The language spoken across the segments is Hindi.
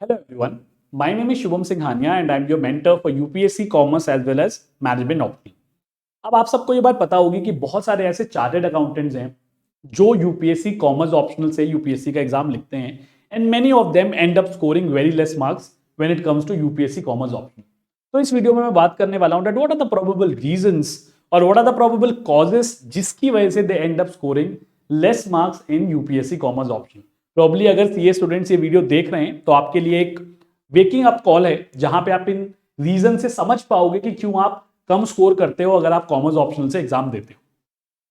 Hello everyone, my name is Shubham Singhania and I'm your mentor for UPSC Commerce as well as Management Optional। अब आप सबको ये बात पता होगी कि बहुत सारे ऐसे चार्टर्ड अकाउंटेंट्स हैं जो यूपीएससी कॉमर्स ऑप्शनल से यूपीएससी का एग्जाम लिखते हैं and many of them end up scoring very less marks when it comes to UPSC commerce optional. तो इस वीडियो में मैं बात करने वाला हूं that what are the probable reasons और what are the probable causes जिसकी वजह से they end up scoring less marks in UPSC commerce optional. Probably अगर सीए स्टूडेंट्स ये वीडियो देख रहे हैं तो आपके लिए एक वेकिंग अप कॉल है जहां पे आप इन रीजन से समझ पाओगे कि क्यों आप कम स्कोर करते हो अगर आप कॉमर्स ऑप्शनल से एग्जाम देते हो।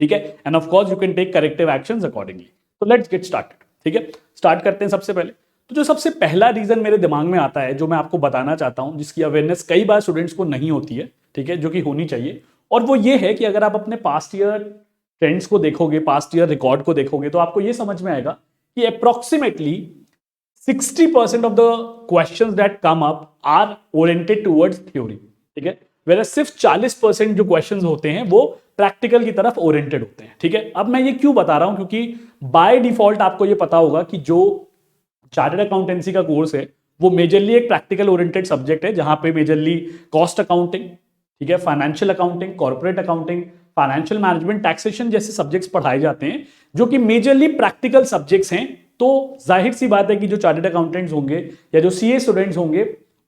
ठीक है, and of course you can take corrective actions accordingly. तो लेट्स गेट स्टार्टेड। ठीक है, स्टार्ट करते हैं। सबसे पहले तो जो सबसे पहला रीजन मेरे दिमाग में आता है जो मैं आपको बताना चाहता हूं, जिसकी अवेयरनेस कई बार स्टूडेंट्स को नहीं होती है, ठीक है, जो कि होनी चाहिए, और वो ये है कि अगर आप अपने पास्ट ईयर ट्रेंड्स को देखोगे, पास्ट ईयर रिकॉर्ड को देखोगे, तो आपको ये समझ में आएगा कि approximately 60% of the questions that come up are oriented towards theory. ठीक है, वेयर सिर्फ 40% जो क्वेश्चंस होते हैं वो प्रैक्टिकल की तरफ ओरिएंटेड होते हैं। ठीक है, अब मैं ये क्यों बता रहा हूं, क्योंकि बाय डिफॉल्ट आपको ये पता होगा कि जो चार्टर्ड अकाउंटेंसी का कोर्स है वो मेजरली एक प्रैक्टिकल ओरिएंटेड सब्जेक्ट है, जहां पे मेजरली कॉस्ट अकाउंटिंग, ठीक है, financial accounting, corporate accounting, financial management, taxation जैसे सब्जेक्ट्स पढ़ाए जाते हैं जो कि मेजरली प्रैक्टिकल सब्जेक्ट्स हैं। तो जाहिर सी बात है कि जो चार्टर्ड अकाउंटेंट्स होंगे या जो सीए स्टूडेंट्स होंगे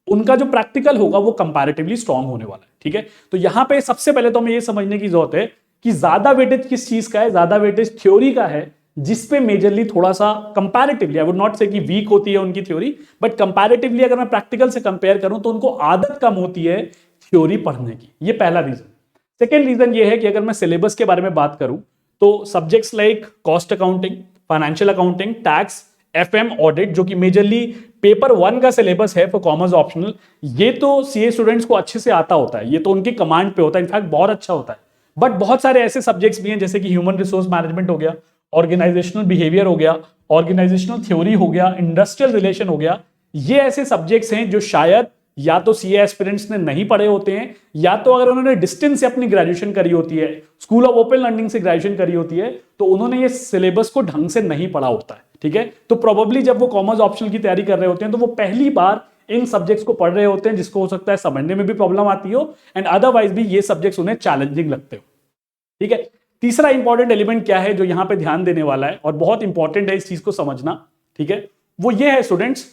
उनका जो प्रैक्टिकल होगा वो कंपैरेटिवली स्ट्रांग होने वाला है। ठीक है, तो यहां पे सबसे पहले तो हमें ये समझने की जरूरत है कि ज्यादा वेटेज किस चीज का है। ज्यादा वेटेज थ्योरी का है, जिसपे मेजरली थोड़ा सा कंपैरेटिवली, आई वुड नॉट से कि वीक होती है उनकी थ्योरी, बट कंपैरेटिवली अगर मैं प्रैक्टिकल से कंपेयर करूं तो उनको आदत कम होती है थ्योरी पढ़ने की। ये पहला रीजन। सेकेंड रीजन ये है कि अगर मैं सिलेबस के बारे में बात करूं तो subjects like cost accounting, financial accounting, tax, FM, audit, जो कि मेजरली पेपर 1 का सिलेबस है फॉर कॉमर्स ऑप्शनल, ये तो सीए स्टूडेंट्स को अच्छे से आता होता है, ये तो उनकी कमांड पे होता है, इनफैक्ट बहुत अच्छा होता है। बट बहुत सारे ऐसे सब्जेक्ट्स भी हैं जैसे कि ह्यूमन रिसोर्स मैनेजमेंट हो गया, ऑर्गेनाइजेशनल बिहेवियर हो गया, ऑर्गेनाइजेशनल थ्योरी हो गया, इंडस्ट्रियल रिलेशन हो गया। ये ऐसे सब्जेक्ट्स हैं जो शायद या तो सीए एस्पिरेंट्स ने नहीं पढ़े होते हैं, या तो अगर उन्होंने डिस्टेंस से अपनी ग्रेजुएशन करी होती है, स्कूल ऑफ ओपन लर्निंग से ग्रेजुएशन करी होती है, तो उन्होंने ये सिलेबस को ढंग से नहीं पढ़ा होता है। ठीक है, तो प्रोबेबली जब वो कॉमर्स ऑप्शनल की तैयारी कर रहे होते हैं तो वो पहली बार इन सब्जेक्ट्स को पढ़ रहे होते हैं, जिसको हो सकता है समझने में भी प्रॉब्लम आती हो एंड अदरवाइज भी ये सब्जेक्ट्स उन्हें चैलेंजिंग लगते हो। ठीक है, तीसरा इंपॉर्टेंट एलिमेंट क्या है जो यहां पे ध्यान देने वाला है और बहुत इंपॉर्टेंट है इस चीज को समझना, ठीक है, वो ये है स्टूडेंट्स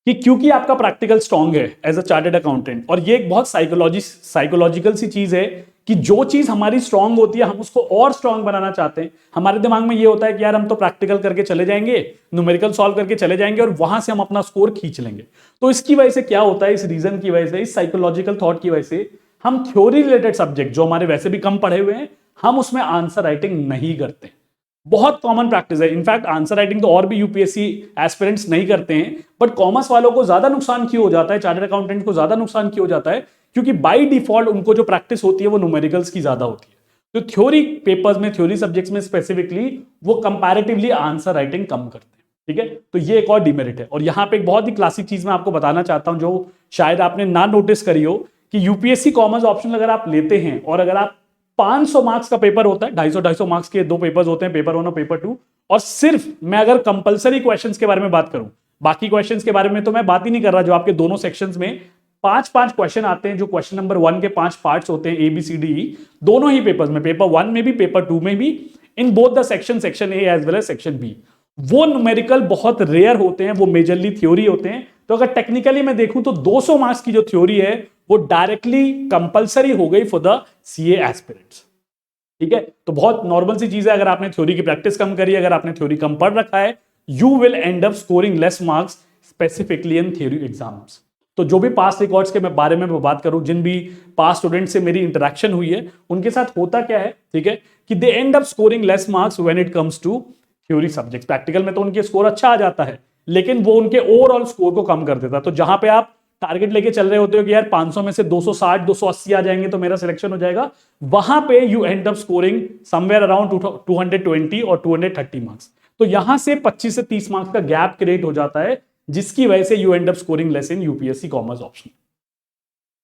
कि क्योंकि आपका प्रैक्टिकल स्ट्रांग है एज अ चार्टर्ड अकाउंटेंट, और ये एक बहुत साइकोलॉजिकल सी चीज है कि जो चीज हमारी स्ट्रांग होती है हम उसको और स्ट्रांग बनाना चाहते हैं। हमारे दिमाग में ये होता है कि यार हम तो प्रैक्टिकल करके चले जाएंगे, न्यूमेरिकल सॉल्व करके चले जाएंगे और वहां से हम अपना स्कोर खींच लेंगे। तो इसकी वजह से क्या होता है, इस रीजन की वजह से, इस साइकोलॉजिकल थॉट की वजह से हम थ्योरी रिलेटेड सब्जेक्ट जो हमारे वैसे भी कम पढ़े हुए हैं, हम उसमें आंसर राइटिंग नहीं करते। बहुत कॉमन प्रैक्टिस है, इनफैक्ट आंसर राइटिंग तो और भी यूपीएससी एस्पिरेंट्स नहीं करते हैं, बट कॉमर्स वालों को ज्यादा नुकसान क्यों हो जाता है, चार्टर्ड अकाउंटेंट को ज्यादा नुकसान क्यों हो जाता है, क्योंकि बाय डिफॉल्ट उनको जो प्रैक्टिस होती है वो न्यूमेरिकल्स की ज्यादा होती है। तो थ्योरी पेपर्स में, थ्योरी सब्जेक्ट्स में स्पेसिफिकली वो कंपैरेटिवली आंसर राइटिंग कम करते हैं। ठीक है, तो ये एक और डिमेरिट है। और यहां पे एक बहुत ही क्लासिक चीज मैं आपको बताना चाहता हूं जो शायद आपने ना नोटिस करी हो, कि यूपीएससी कॉमर्स ऑप्शन अगर आप लेते हैं और अगर आप 500 मार्क्स का पेपर होता है, 250 मार्क्स के 2 पेपर्स होते हैं, पेपर 1 और पेपर 2, और सिर्फ मैं अगर कंपलसरी क्वेश्चंस के बारे में बात करूं, बाकी क्वेश्चंस के बारे में तो मैं बात ही नहीं कर रहा, जो आपके दोनों सेक्शंस में 5-5 क्वेश्चन आते हैं, जो क्वेश्चन नंबर 1 के 5 पार्ट्स होते हैं, A B C D E, दोनों ही पेपर्स में, पेपर 1 में भी, पेपर 2 में भी, in both the section A as well as section B. वो न्यूमेरिकल बहुत रेयर होते हैं, वो मेजरली थ्योरी होते हैं। तो अगर टेक्निकली मैं देखूं तो 200 मार्क्स की जो थ्योरी है वो डायरेक्टली कंपलसरी हो गई फॉर द सीए एस्पिरेंट्स। ठीक है, तो बहुत नॉर्मल सी चीज है, अगर आपने थ्योरी की प्रैक्टिस कम करी, अगर आपने थ्योरी कम पढ़ रखा है, you will and up scoring less marks specifically in theory exams. तो जो भी पास्ट रिकॉर्ड्स के बारे में मैं बात करूं, जिन भी पास्ट स्टूडेंट से मेरी इंटरेक्शन हुई है, उनके साथ होता क्या है, ठीक है, कि they end up scoring less marks when it comes to theory subjects. Practical में तो उनके स्कोर अच्छा आ जाता है, लेकिन वो उनके ओवरऑल स्कोर को कम कर देता है। तो जहां पे आप टारगेट लेके चल रहे होते हो कि यार 500 में से 260 280 आ जाएंगे तो मेरा सिलेक्शन हो जाएगा, वहां पे you and up scoring somewhere around 220 और 230 मार्क्स। तो यहां से 25 से 30 मार्क्स का गैप क्रिएट हो जाता है, जिसकी वजह से you and up scoring less in UPSC commerce option.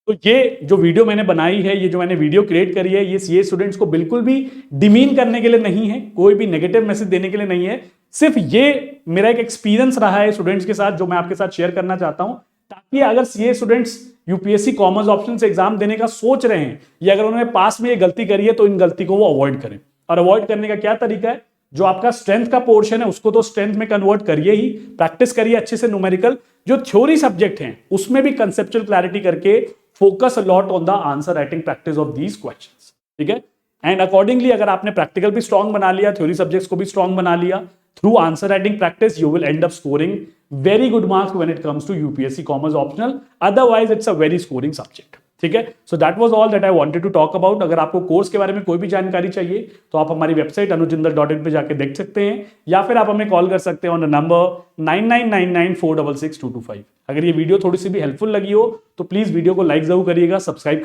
तो ये जो वीडियो मैंने बनाई है, ये जो मैंने वीडियो क्रिएट करी है, ये सीए स्टूडेंट्स को बिल्कुल भी डिमीन करने के लिए नहीं है, कोई भी नेगेटिव मैसेज देने के लिए नहीं है, सिर्फ ये मेरा एक एक्सपीरियंस रहा है स्टूडेंट्स के साथ जो मैं आपके साथ शेयर करना चाहता हूं, ताकि अगर CA students UPSC commerce option से एग्जाम देने का सोच रहे हैं या अगर उन्होंने पास में ये गलती करी है तो इन गलती को वो अवॉइड करें। और अवॉइड करने का क्या तरीका है, जो आपका स्ट्रेंथ का पोर्शन है उसको तो स्ट्रेंथ में कन्वर्ट करिए ही, प्रैक्टिस करिए अच्छे से न्यूमेरिकल, जो थ्योरी सब्जेक्ट हैं उसमें भी कंसेप्चुअल क्लैरिटी करके focus lot on the answer writing practice of these questions, ठीक है। एंड अकॉर्डिंगली अगर आपने प्रैक्टिकल भी स्ट्रॉन्ग बना लिया, थ्योरी सब्जेक्ट्स को भी स्ट्रॉन्ग बना लिया through answer writing practice, you will and up scoring very good marks when it comes to UPSC Commerce Optional. Otherwise, it's a very scoring subject. ठीक है, so that was all that I wanted to talk about. अगर आपको कोर्स के बारे में कोई भी जानकारी चाहिए तो आप हमारी वेबसाइट anujjindal.in पे जाके देख सकते हैं, या फिर आप हमें कॉल कर सकते हैं ऑन द नंबर 9999466225। अगर ये वीडियो थोड़ी सी भी हेल्पफुल लगी हो तो प्लीज वीडियो को लाइक जरूर करिएगा, सब्सक्राइब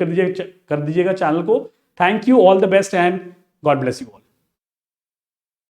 कर दीजिएगा चैनल को। Thank you, all the best and God bless you all.